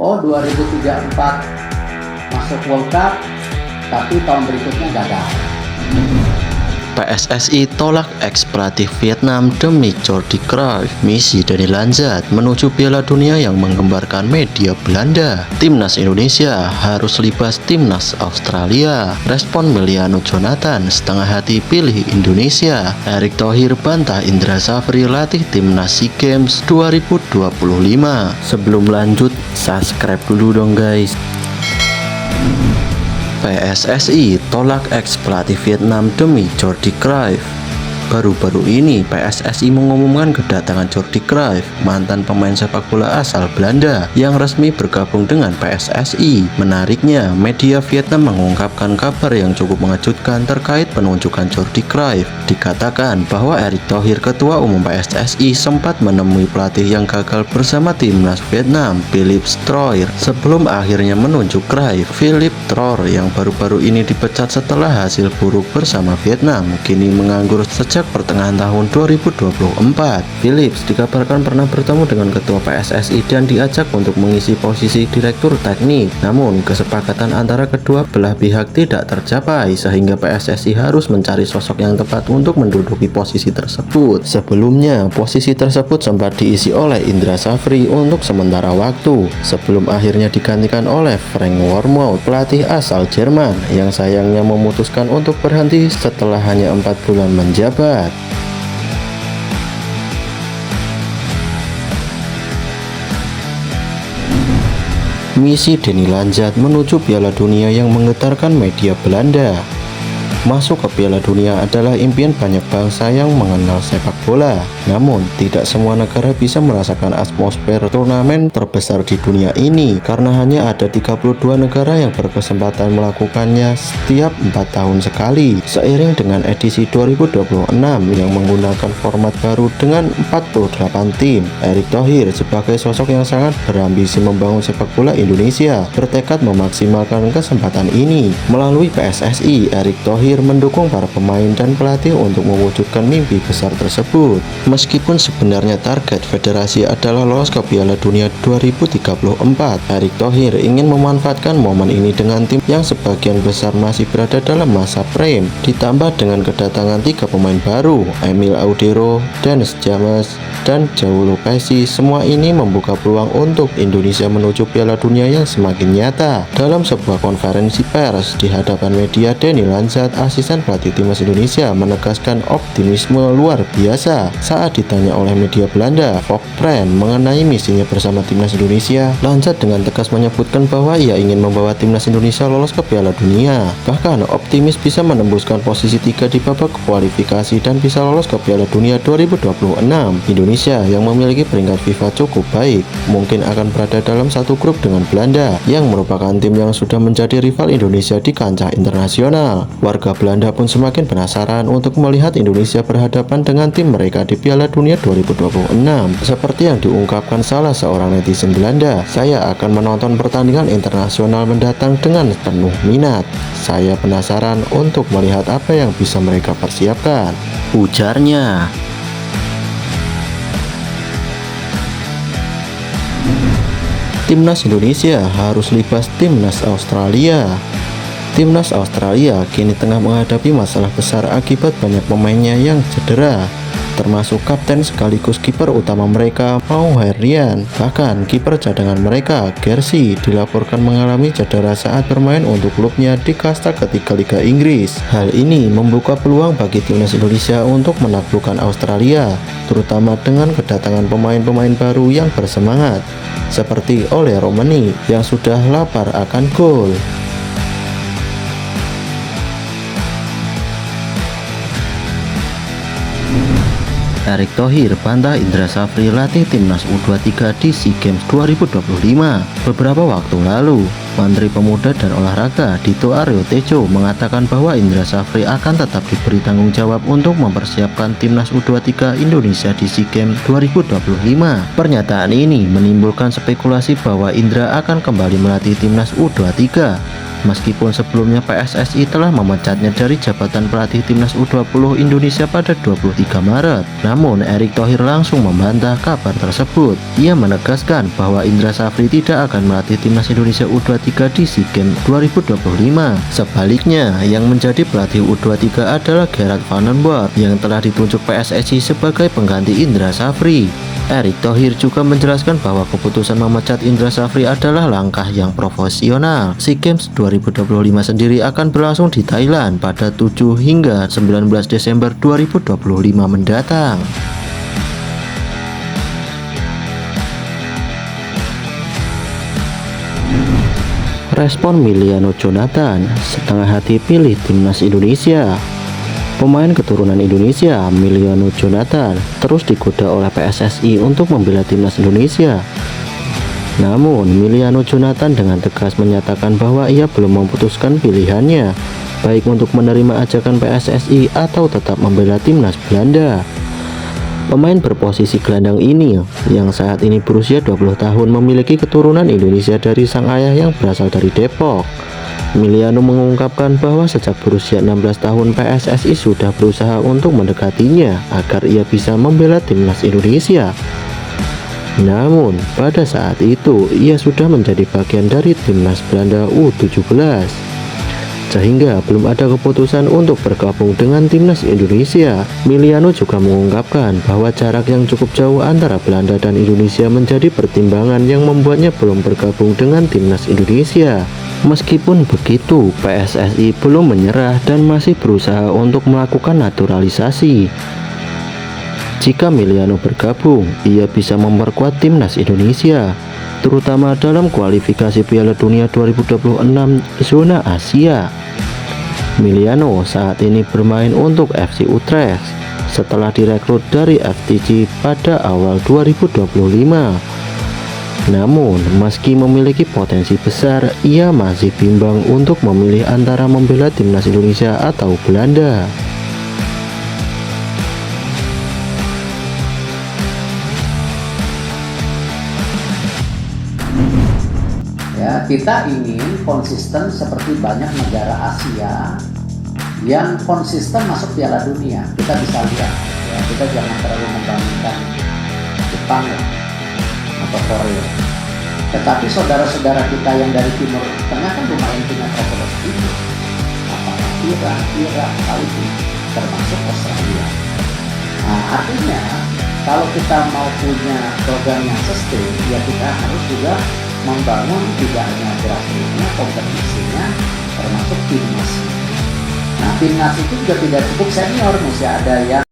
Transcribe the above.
Oh, 2034 masuk World Cup, tapi tahun berikutnya gagal. PSSI tolak eks-pelatih Vietnam demi Jordi Cruijff. Misi Dani Lanzat menuju Piala Dunia yang menggembarkan media Belanda. Timnas Indonesia harus libas timnas Australia. Respon Meliano Jonathan, setengah hati pilih Indonesia. Erick Thohir bantah Indra Safri latih timnas SEA Games 2025. Sebelum lanjut, subscribe dulu dong guys. PSSI tolak eks-pelatih Vietnam demi Jordi Cruijff. Baru-baru ini PSSI mengumumkan kedatangan Jordi Cruijff, mantan pemain sepak bola asal Belanda yang resmi bergabung dengan PSSI. Menariknya, media Vietnam mengungkapkan kabar yang cukup mengejutkan terkait penunjukan Jordi Cruijff. Dikatakan bahwa Erick Thohir, ketua umum PSSI, sempat menemui pelatih yang gagal bersama timnas Vietnam, Philippe Stroyer, sebelum akhirnya menunjuk Cruijff. Philippe Stroyer yang baru-baru ini dipecat setelah hasil buruk bersama Vietnam, kini menganggur sejak pertengahan tahun 2024. Philips dikabarkan pernah bertemu dengan ketua PSSI dan diajak untuk mengisi posisi direktur teknik. Namun, kesepakatan antara kedua belah pihak tidak tercapai sehingga PSSI harus mencari sosok yang tepat untuk menduduki posisi tersebut. Sebelumnya, posisi tersebut sempat diisi oleh Indra Safri untuk sementara waktu, sebelum akhirnya digantikan oleh Frank Wormoed, pelatih asal Jerman yang sayangnya memutuskan untuk berhenti setelah hanya 4 bulan menjabat. Misi Dani Lanzat menuju Piala Dunia yang menggetarkan media Belanda. Masuk ke Piala Dunia adalah impian banyak bangsa yang mengenal sepak bola. Namun, tidak semua negara bisa merasakan atmosfer turnamen terbesar di dunia ini karena hanya ada 32 negara yang berkesempatan melakukannya setiap 4 tahun sekali. Seiring dengan edisi 2026 yang menggunakan format baru dengan 48 tim, Erick Thohir sebagai sosok yang sangat berambisi membangun sepak bola Indonesia bertekad memaksimalkan kesempatan ini. Melalui PSSI, Erick Thohir mendukung para pemain dan pelatih untuk mewujudkan mimpi besar tersebut. Meskipun sebenarnya target federasi adalah lolos ke Piala Dunia 2034, Erick Thohir ingin memanfaatkan momen ini dengan tim yang sebagian besar masih berada dalam masa prime, ditambah dengan kedatangan 3 pemain baru, Emil Audero, Dennis James, dan João Pesci. Semua ini membuka peluang untuk Indonesia menuju Piala Dunia yang semakin nyata. Dalam sebuah konferensi pers di hadapan media, Dani Lanzat, asisten pelatih timnas Indonesia, menegaskan optimisme luar biasa saat ditanya oleh media Belanda Volkskrant mengenai misinya bersama timnas Indonesia. Lanzat dengan tegas menyebutkan bahwa ia ingin membawa timnas Indonesia lolos ke Piala Dunia, bahkan optimis bisa menembuskan posisi 3 di babak kualifikasi dan bisa lolos ke Piala Dunia 2026. Indonesia yang memiliki peringkat FIFA cukup baik mungkin akan berada dalam satu grup dengan Belanda yang merupakan tim yang sudah menjadi rival Indonesia di kancah internasional. Warga Belanda pun semakin penasaran untuk melihat Indonesia berhadapan dengan tim mereka di Piala Dunia 2026. Seperti yang diungkapkan salah seorang netizen Belanda, "Saya akan menonton pertandingan internasional mendatang dengan penuh minat. Saya penasaran untuk melihat apa yang bisa mereka persiapkan," ujarnya. Timnas Indonesia harus libas timnas Australia. Timnas Australia kini tengah menghadapi masalah besar akibat banyak pemainnya yang cedera, termasuk kapten sekaligus kiper utama mereka, Mau Herian. Bahkan kiper cadangan mereka, Gersi, dilaporkan mengalami cedera saat bermain untuk klubnya di kasta ketiga Liga Inggris. Hal ini membuka peluang bagi timnas Indonesia untuk menaklukkan Australia, terutama dengan kedatangan pemain-pemain baru yang bersemangat, seperti Ole Romani yang sudah lapar akan gol. Erick Thohir bantah Indra Safri latih timnas U23 di SEA Games 2025. Beberapa waktu lalu, Menteri Pemuda dan Olahraga Dito Aryo Tejo mengatakan bahwa Indra Safri akan tetap diberi tanggung jawab untuk mempersiapkan timnas U23 Indonesia di SEA Games 2025. Pernyataan ini menimbulkan spekulasi bahwa Indra akan kembali melatih timnas U23. Meskipun sebelumnya PSSI telah memecatnya dari jabatan pelatih timnas U20 Indonesia pada 23 Maret, namun Erick Thohir langsung membantah kabar tersebut. Ia menegaskan bahwa Indra Safri tidak akan melatih timnas Indonesia U23 di SEA Games 2025. Sebaliknya, yang menjadi pelatih U23 adalah Gerard Van den Boer yang telah ditunjuk PSSI sebagai pengganti Indra Safri. Erick Thohir juga menjelaskan bahwa keputusan memecat Indra Safri adalah langkah yang profesional. SEA Games 2025 sendiri akan berlangsung di Thailand pada 7 hingga 19 Desember 2025 mendatang. Respon Miliano Jonathan, setengah hati pilih timnas Indonesia. Pemain keturunan Indonesia, Miliano Jonathan, terus digoda oleh PSSI untuk membela timnas Indonesia. Namun, Miliano Jonathan dengan tegas menyatakan bahwa ia belum memutuskan pilihannya, baik untuk menerima ajakan PSSI atau tetap membela timnas Belanda. Pemain berposisi gelandang ini, yang saat ini berusia 20 tahun, memiliki keturunan Indonesia dari sang ayah yang berasal dari Depok. Miliano mengungkapkan bahwa sejak berusia 16 tahun PSSI sudah berusaha untuk mendekatinya agar ia bisa membela timnas Indonesia. Namun, pada saat itu ia sudah menjadi bagian dari timnas Belanda U17, sehingga belum ada keputusan untuk bergabung dengan timnas Indonesia. Miliano juga mengungkapkan bahwa jarak yang cukup jauh antara Belanda dan Indonesia menjadi pertimbangan yang membuatnya belum bergabung dengan timnas Indonesia. Meskipun begitu, PSSI belum menyerah dan masih berusaha untuk melakukan naturalisasi. Jika Miliano bergabung, ia bisa memperkuat timnas Indonesia, terutama dalam kualifikasi Piala Dunia 2026 zona Asia. Miliano saat ini bermain untuk FC Utrecht setelah direkrut dari FTG pada awal 2025. Namun, meski memiliki potensi besar, ia masih bimbang untuk memilih antara membela timnas Indonesia atau Belanda. Ya, kita ingin konsisten seperti banyak negara Asia yang konsisten masuk Piala Dunia. Kita bisa lihat, ya, kita jangan terlalu membandingkan Jepang ya, atau Korea. Tetapi saudara-saudara kita yang dari Timur Tengah kan lumayan punya progres itu. Apakah Irak, Saudi, termasuk Australia. Nah, artinya kalau kita mau punya program yang sustain, ya kita harus juga membangun tidak hanya grassroots-nya, kompetisinya, termasuk timnas. Nah, timnas itu juga tidak cukup senior, mesti ada yang